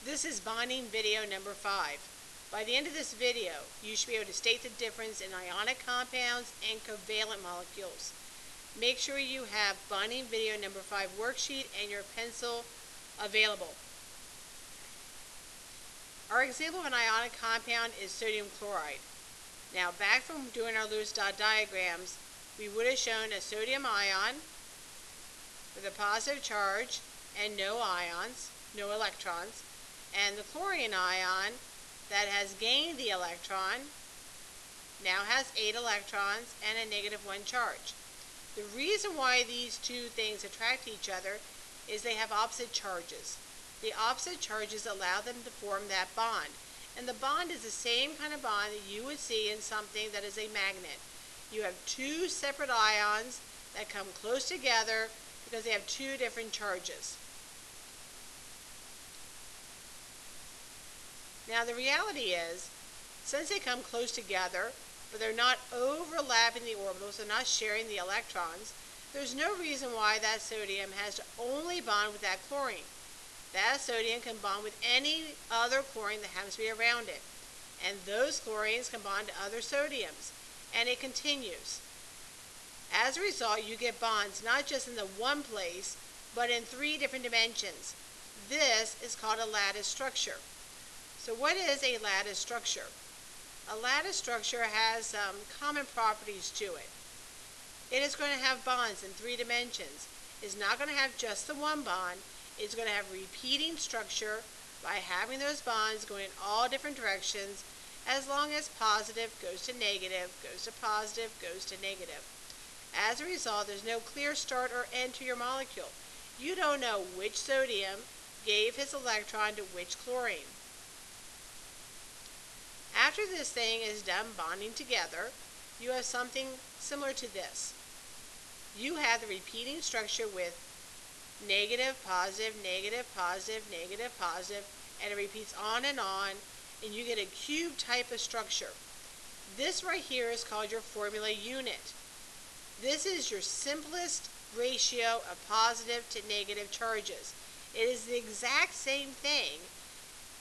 This is bonding video number 5. By the end of this video, you should be able to state the difference in ionic compounds and covalent molecules. Make sure you have bonding video number 5 worksheet and your pencil available. Our example of an ionic compound is sodium chloride. Now, back from doing our Lewis dot diagrams, we would have shown a sodium ion with a positive charge and no ions, no electrons, and the chlorine ion that has gained the electron now has 8 electrons and a -1 charge. The reason why these two things attract each other is they have opposite charges. The opposite charges allow them to form that bond. And the bond is the same kind of bond that you would see in something that is a magnet. You have two separate ions that come close together because they have two different charges. Now the reality is, since they come close together, but they're not overlapping the orbitals, they're not sharing the electrons, there's no reason why that sodium has to only bond with that chlorine. That sodium can bond with any other chlorine that happens to be around it. And those chlorines can bond to other sodiums. And it continues. As a result, you get bonds not just in the one place, but in 3 different dimensions. This is called a lattice structure. So what is a lattice structure? A lattice structure has some common properties to it. It is going to have bonds in 3 dimensions. It's not going to have just the one bond. It's going to have repeating structure by having those bonds going in all different directions, as long as positive goes to negative, goes to positive, goes to negative. As a result, there's no clear start or end to your molecule. You don't know which sodium gave his electron to which chlorine. After this thing is done bonding together, you have something similar to this. You have the repeating structure with negative, positive, negative, positive, negative, positive, and it repeats on, and you get a cube type of structure. This right here is called your formula unit. This is your simplest ratio of positive to negative charges. It is the exact same thing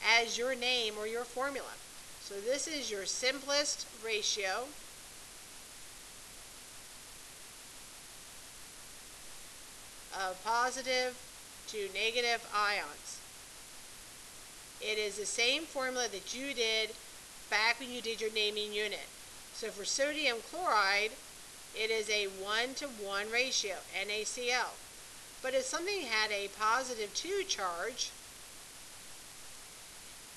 as your name or your formula. So this is your simplest ratio of positive to negative ions. It is the same formula that you did back when you did your naming unit. So for sodium chloride, it is a 1-to-1 ratio, NaCl. But if something had a positive 2 charge,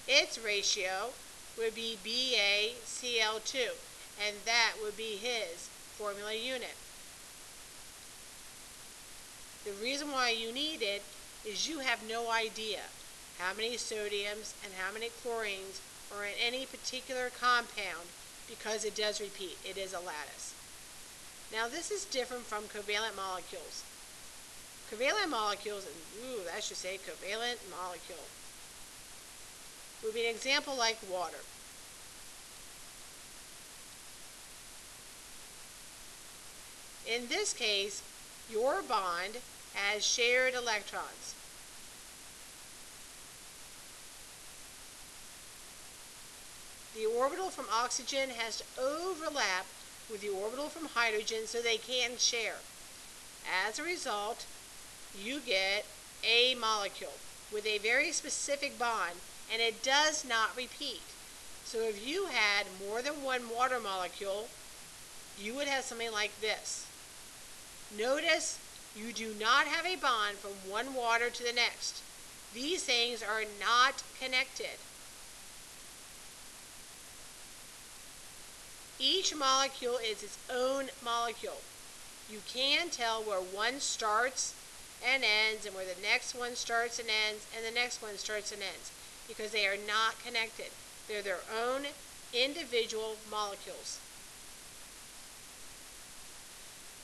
its ratio would be BaCl2, and that would be his formula unit. The reason why you need it is you have no idea how many sodiums and how many chlorines are in any particular compound because it does repeat. It is a lattice. Now this is different from covalent molecules. Covalent molecules, that should say covalent molecule, would be an example like water. In this case, your bond has shared electrons. The orbital from oxygen has to overlap with the orbital from hydrogen so they can share. As a result, you get a molecule with a very specific bond, and it does not repeat. So if you had more than one water molecule, you would have something like this. Notice you do not have a bond from one water to the next. These things are not connected. Each molecule is its own molecule. You can tell where one starts and ends, and where the next one starts and ends, and the next one starts and ends, because they are not connected. They're their own individual molecules.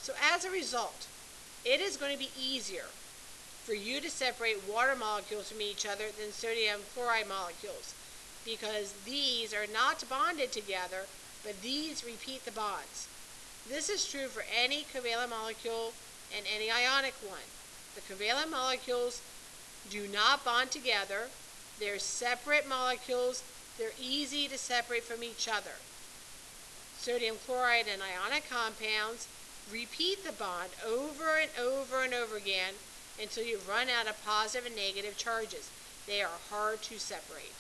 So as a result, it is going to be easier for you to separate water molecules from each other than sodium chloride molecules, because these are not bonded together, but these repeat the bonds. This is true for any covalent molecule and any ionic one. The covalent molecules do not bond together, They're separate molecules. They're easy to separate from each other. Sodium chloride and ionic compounds repeat the bond over and over and over again until you run out of positive and negative charges. They are hard to separate.